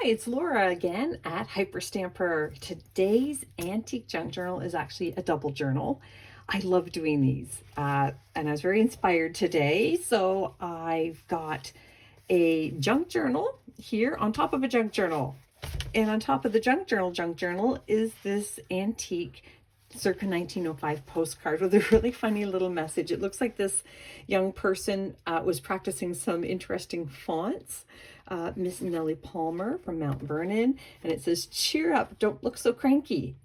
Hi, it's Laura again at Hyperstamper. Today's antique junk journal is actually a double journal. I love doing these and I was very inspired today. So I've got a junk journal here on top of a junk journal. And on top of the junk journal is this antique circa 1905 postcard with a really funny little message. It looks like this young person was practicing some interesting fonts. Miss Nellie Palmer from Mount Vernon, and it says, "Cheer up, don't look so cranky."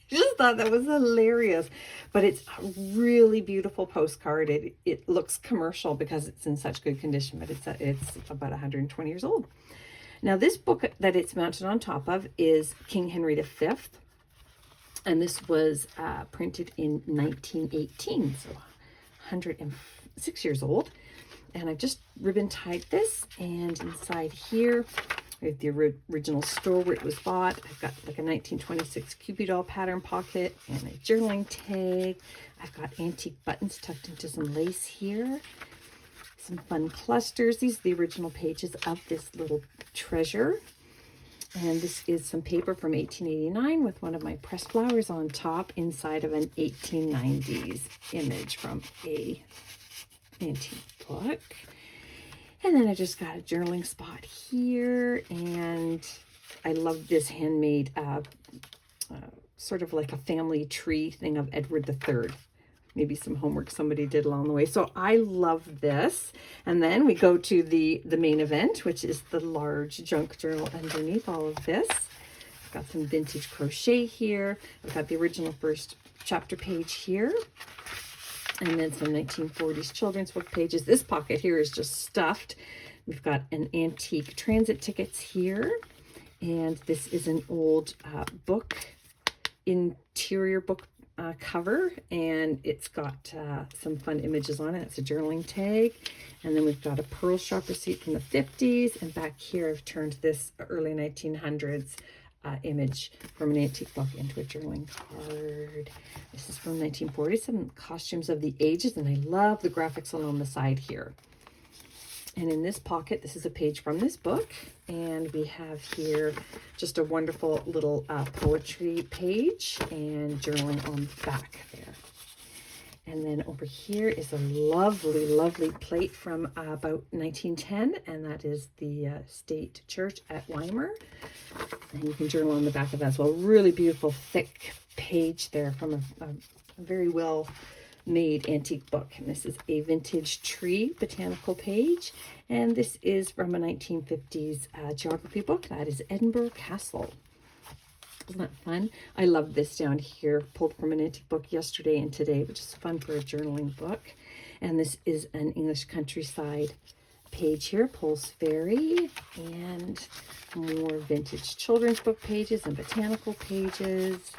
Just thought that was hilarious, but it's a really beautiful postcard. It looks commercial because it's in such good condition, but it's about 120 years old. Now, this book that it's mounted on top of is King Henry V, and this was printed in 1918, so 106 years old. And I've just ribbon tied this, and inside here we have the original store where it was bought. I've got like a 1926 Cupid doll pattern pocket and a journaling tag. I've got antique buttons tucked into some lace here. Some fun clusters. These are the original pages of this little treasure. And this is some paper from 1889 with one of my pressed flowers on top inside of an 1890s image from a antique book. And then I just got a journaling spot here, and I love this handmade sort of like a family tree thing of Edward III. Maybe some homework somebody did along the way. So I love this. And then we go to the main event, which is the large junk journal underneath all of this. I've got some vintage crochet here. I've got the original first chapter page here. And then some 1940s children's book pages. This pocket here is just stuffed. We've got an antique transit tickets here. And this is an old book, interior book cover. And it's got some fun images on it. It's a journaling tag. And then we've got a pearl shop receipt from the 50s. And back here I've turned this early 1900s image from an antique book into a journaling card. This is from 1940, some costumes of the ages, and I love the graphics along the side here. And in this pocket, this is a page from this book, and we have here just a wonderful little poetry page and journaling on the back there. And then over here is a lovely, lovely plate from about 1910, and that is the State Church at Weimar. And you can journal on the back of that as well. Really beautiful, thick page there from a very well made antique book. And this is a vintage tree botanical page. And this is from a 1950s geography book. That is Edinburgh Castle. Isn't that fun? I love this down here, pulled from an antique book yesterday and today, which is fun for a journaling book. And this is an English countryside page here, Poles Ferry, and more vintage children's book pages and botanical pages.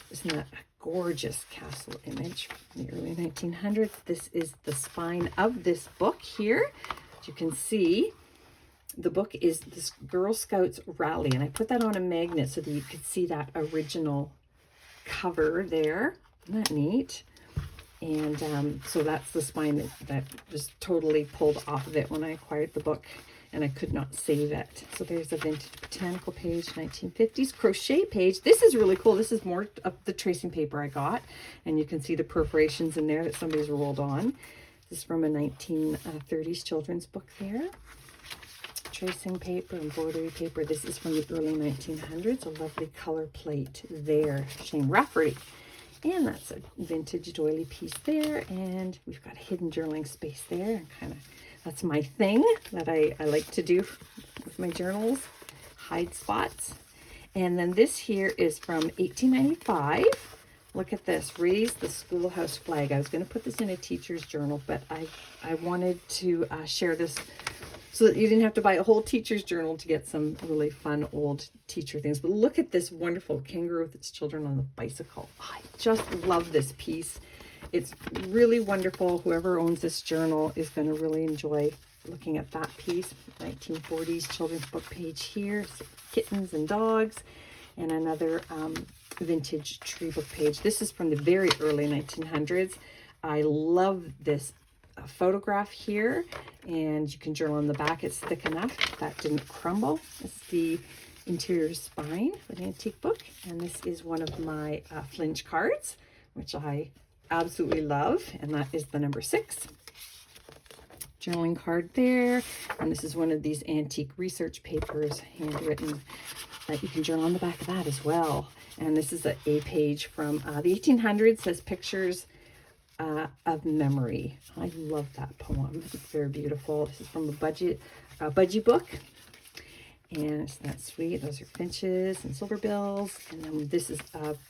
Isn't that a gorgeous castle image from the early 1900s? This is the spine of this book here. As you can see, the book is this Girl Scouts rally, and I put that on a magnet so that you could see that original cover there. Isn't that neat? And so that's the spine that just totally pulled off of it when I acquired the book, and I could not save it. So there's a vintage botanical page, 1950s crochet page. This is really cool. This is more of the tracing paper I got, and you can see the perforations in there that somebody's rolled on. This is from a 1930s children's book there. Tracing paper, embroidery paper. This is from the early 1900s. A lovely color plate there. Shane Rafferty. And that's a vintage doily piece there. And we've got a hidden journaling space there. And that's my thing that I like to do with my journals. Hide spots. And then this here is from 1895. Look at this. Raise the schoolhouse flag. I was going to put this in a teacher's journal, but I wanted to share this so that you didn't have to buy a whole teacher's journal to get some really fun old teacher things. But look at this wonderful kangaroo with its children on the bicycle. I just love this piece. It's really wonderful. Whoever owns this journal is going to really enjoy looking at that piece. 1940s children's book page here. Some kittens and dogs. And another vintage tree book page. This is from the very early 1900s. I love this photograph here. and you can journal on the back. It's thick enough that didn't crumble. It's the interior spine of an antique book, and this is one of my flinch cards, which I absolutely love, and that is the number 6 journaling card there. And this is one of these antique research papers, handwritten, that you can journal on the back of that as well. And this is a page from the 1800s, says pictures of memory. I love that poem. It's very beautiful. This is from a budgie book. And isn't that sweet? Those are finches and silver bills. And then this is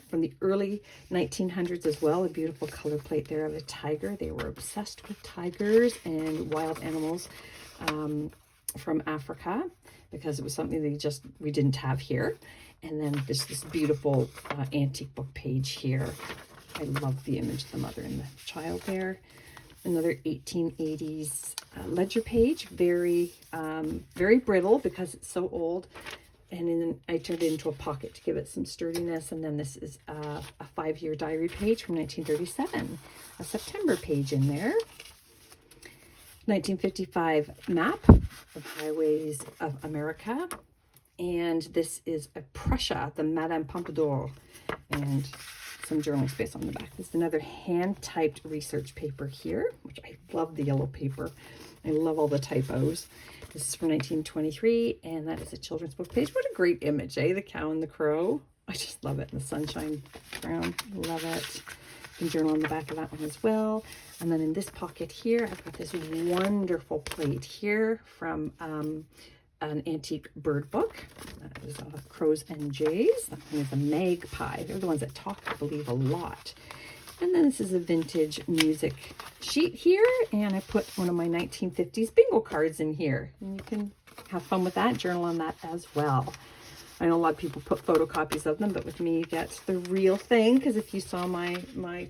from the early 1900s as well. A beautiful color plate there of a tiger. They were obsessed with tigers and wild animals from Africa, because it was something we didn't have here. And then this beautiful antique book page here. I love the image of the mother and the child there. Another 1880s ledger page, very brittle because it's so old. And then I turned it into a pocket to give it some sturdiness. And then this is a 5-year diary page from 1937, a September page in there. 1955 map of highways of America. And this is a Prussia, the Madame Pompadour, and some journaling space on the back. This is another hand-typed research paper here, which I love the yellow paper. I love all the typos. This is from 1923, and that is a children's book page. What a great image, eh? The cow and the crow. I just love it. And the sunshine brown, love it. You can journal on the back of that one as well. And then in this pocket here, I've got this wonderful plate here from an antique bird book. That is Crows and Jays. That one is a magpie. They're the ones that talk, I believe, a lot. And then this is a vintage music sheet here, and I put one of my 1950s bingo cards in here. And you can have fun with that, journal on that as well. I know a lot of people put photocopies of them, but with me you get the real thing, because if you saw my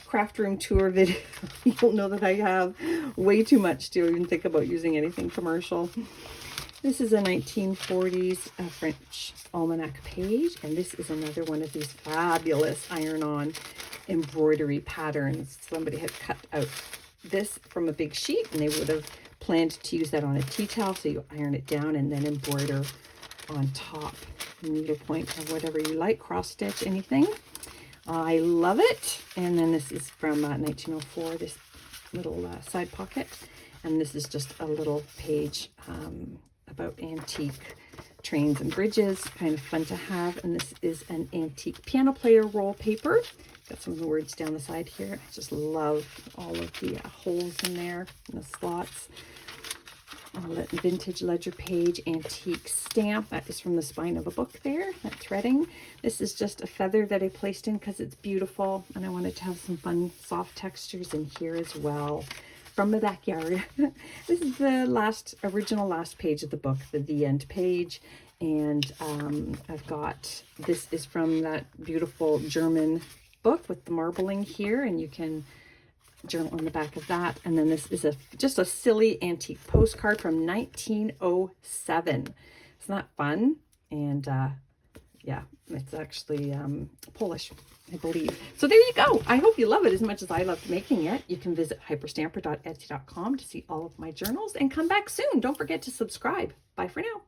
craft room tour video, you'll know that I have way too much to even think about using anything commercial. This is a 1940s French almanac page, and this is another one of these fabulous iron-on embroidery patterns. Somebody had cut out this from a big sheet, and they would have planned to use that on a tea towel, so you iron it down and then embroider on top. Needlepoint or whatever you like, cross-stitch, anything. I love it. And then this is from 1904, this little side pocket. And this is just a little page about antique trains and bridges, kind of fun to have. And this is an antique piano player roll paper. Got some of the words down the side here. I just love all of the holes in there and the slots. Vintage ledger page, antique stamp. That is from the spine of a book there, that threading. This is just a feather that I placed in because it's beautiful, and I wanted to have some fun soft textures in here as well. From the backyard. This is the original last page of the book, the end page. And I've got, this is from that beautiful German book with the marbling here, and you can journal on the back of that. And then this is just a silly antique postcard from 1907. It's not fun, and yeah, it's actually Polish, I believe. So there you go. I hope you love it as much as I loved making it. You can visit hyperstamper.etsy.com to see all of my journals, and come back soon. Don't forget to subscribe. Bye for now.